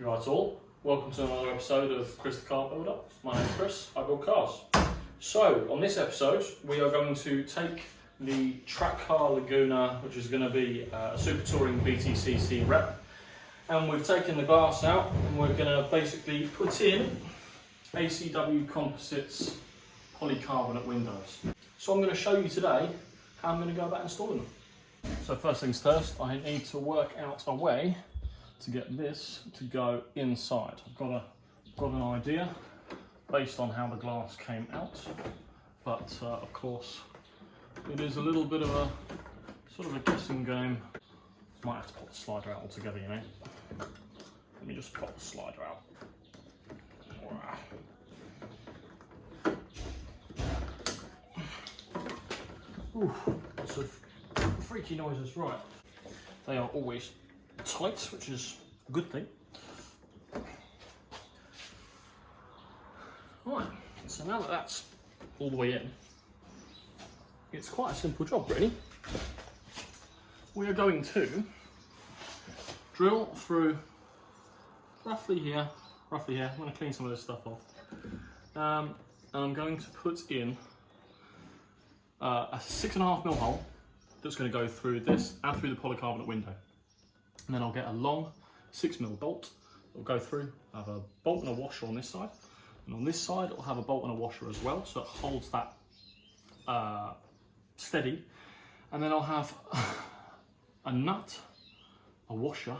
Right all, welcome to another episode of Chris the Car Builder. My name's Chris, I build cars. So on this episode we are going to take the track car Laguna, which is going to be a Supertouring BTCC rep, and we've taken the glass out and we're going to basically put in ACW Composites Polycarbonate windows. So I'm going to show you today how I'm going to go about installing them. So first things first, I need to work out a way to get this to go inside. I've got an idea based on how the glass came out, but of course it is a little bit of a sort of a guessing game. Might have to pop the slider out altogether, you know. Let me just pop the slider out. Ooh, lots of freaky noises, right. They are always tight, which is a good thing. Right, so now that that's all the way in, it's quite a simple job really. We are going to drill through roughly here. I'm going to clean some of this stuff off. And I'm going to put in a 6.5mm hole that's going to go through this and through the polycarbonate window. And then I'll get a long 6mm bolt that will go through. I have a bolt and a washer on this side. And on this side, it'll have a bolt and a washer as well, so it holds that steady. And then I'll have a nut, a washer,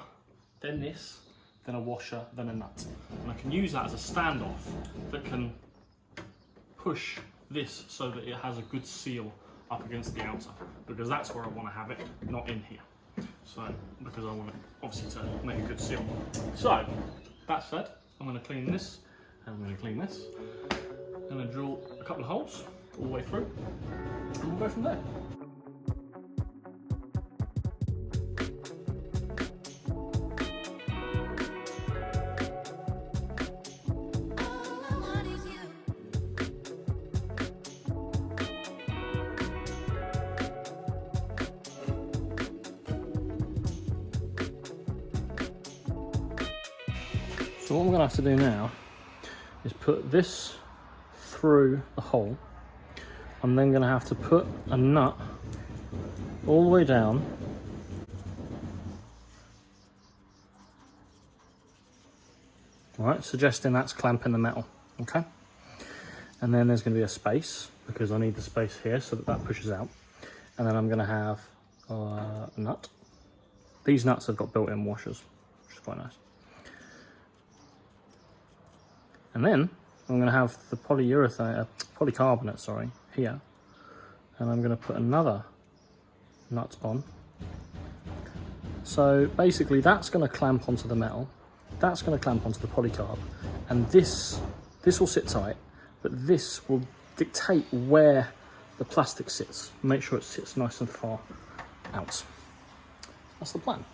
then this, then a washer, then a nut. And I can use that as a standoff that can push this so that it has a good seal up against the outer, because that's where I want to have it, not in here. So, because I want it obviously to make a good seal. So, that said, I'm going to clean this, and I'm going to clean this. I'm going to drill a couple of holes all the way through, and we'll go from there. So what I'm going to have to do now is put this through the hole. I'm then going to have to put a nut all the way down . Alright, suggesting that's clamping the metal, okay? And then there's going to be a space, because I need the space here so that that pushes out. And then I'm going to have a nut. These nuts have got built-in washers, which is quite nice. And then I'm going to have the polycarbonate, here. And I'm going to put another nut on. So basically that's going to clamp onto the metal. That's going to clamp onto the polycarb. And this will sit tight, but this will dictate where the plastic sits. Make sure it sits nice and far out. That's the plan.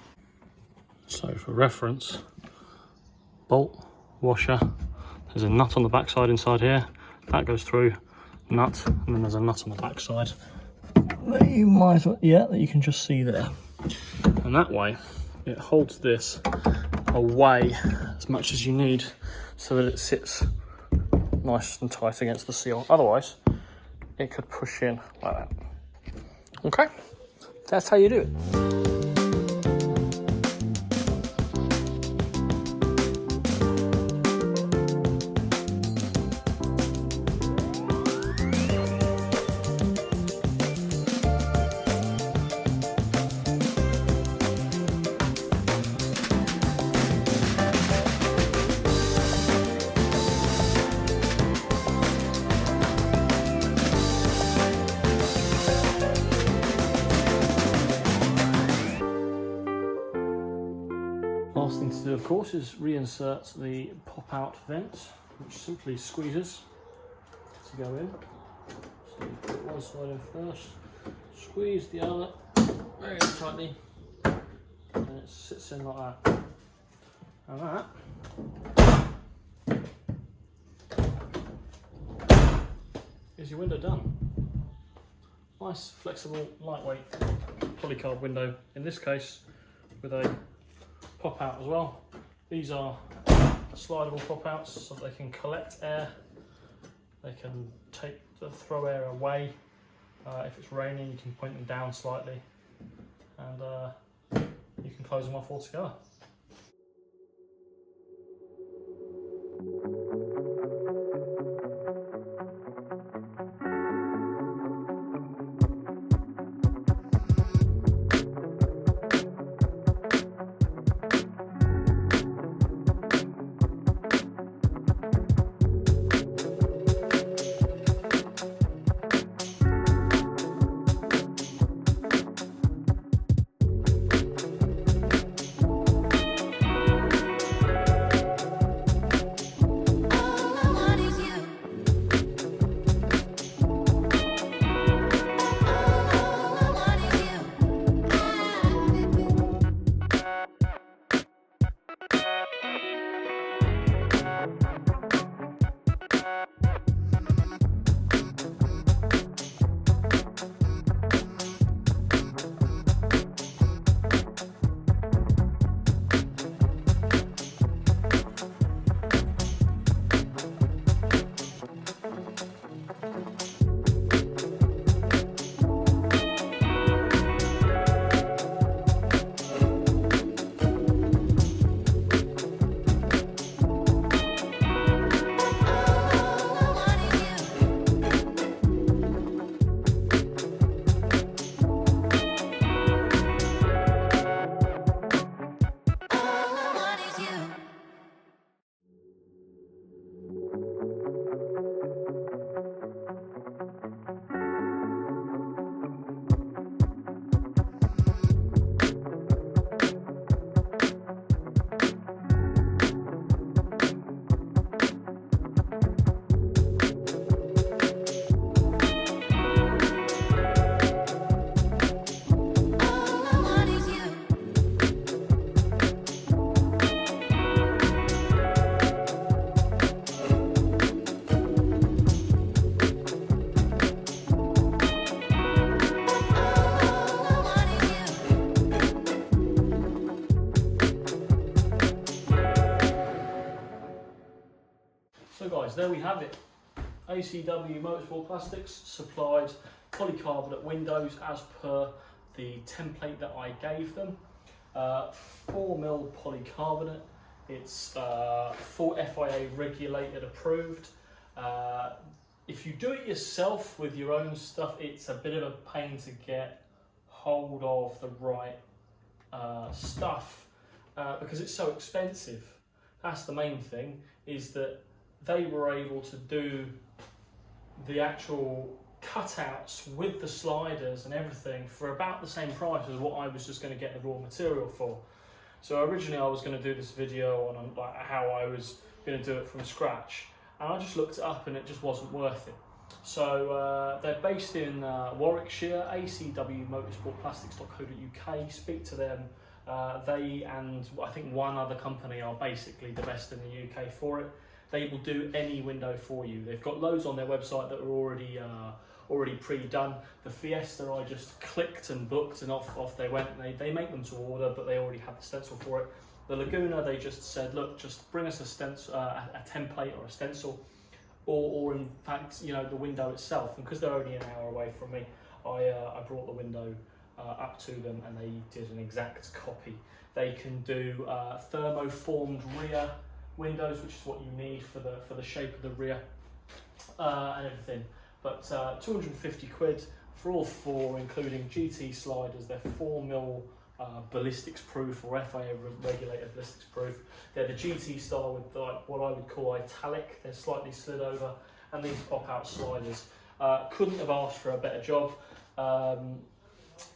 So for reference, bolt, washer, there's a nut on the back side inside here, that goes through, nut, and then there's a nut on the back side that you might, that you can just see there. And that way, it holds this away as much as you need so that it sits nice and tight against the seal. Otherwise, it could push in like that. Okay, that's how you do it. Last thing to do, of course, is reinsert the pop-out vent, which simply squeezes to go in. So you put one side in first, squeeze the other very tightly, and it sits in like that. And that is your window done. Nice, flexible, lightweight polycarb window, in this case with a pop out as well. These are slidable pop-outs so that they can collect air. They can throw air away. If it's raining, you can point them down slightly, and you can close them off altogether. So guys, there we have it. ACW Motorsport Plastics supplied polycarbonate windows as per the template that I gave them. 4mm polycarbonate. It's full FIA regulated approved. If you do it yourself with your own stuff, it's a bit of a pain to get hold of the right stuff because it's so expensive. That's the main thing, is that they were able to do the actual cutouts with the sliders and everything for about the same price as what I was just going to get the raw material for. So originally I was going to do this video on like how I was going to do it from scratch, and I just looked it up and it just wasn't worth it. So they're based in Warwickshire, ACW Motorsport Plastics.co.uk. Speak to them. They and I think one other company are basically the best in the UK for it. They will do any window for you. They've got loads on their website that are already pre-done. The Fiesta I just clicked and booked and off they went. They make them to order, but they already have the stencil for it. The Laguna, they just said, look, just bring us a stencil, a template or a stencil, or in fact, you know, the window itself. And because they're only an hour away from me, I brought the window up to them, and they did an exact copy. They can do thermoformed rear windows, which is what you need for the shape of the rear and everything. But 250 quid for all four, including GT sliders. They're 4mm ballistics proof or FIA regulated ballistics proof. They're the GT style with like what I would call italic. They're slightly slid over, and these pop out sliders. Couldn't have asked for a better job.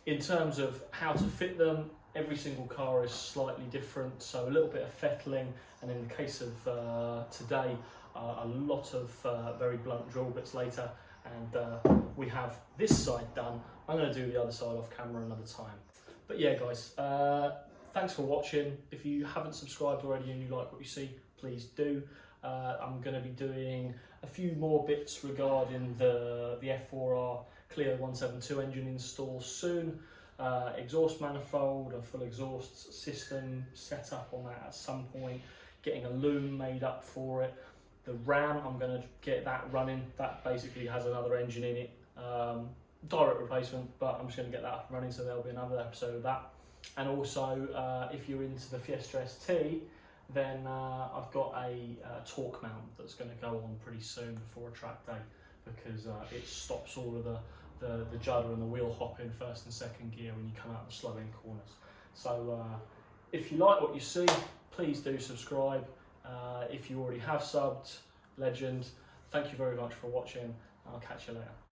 In terms of how to fit them, every single car is slightly different, so a little bit of fettling, and in the case of today, a lot of very blunt drill bits later, and we have this side done. I'm going to do the other side off camera another time. But yeah guys, thanks for watching. If you haven't subscribed already and you like what you see, please do. I'm going to be doing a few more bits regarding the F4R Clio 172 engine install soon. Exhaust manifold, a full exhaust system set up on that at some point. getting a loom made up for it. The Ram, I'm going to get that running. That basically has another engine in it, direct replacement, but I'm just going to get that up and running, so there'll be another episode of that. And also, if you're into the Fiesta ST, then I've got a torque mount that's going to go on pretty soon before a track day, because it stops all of the judder and the wheel hop in first and second gear when you come out the slow end corners. So if you like what you see, please do subscribe. If you already have subbed, legend. Thank you very much for watching. I'll catch you later.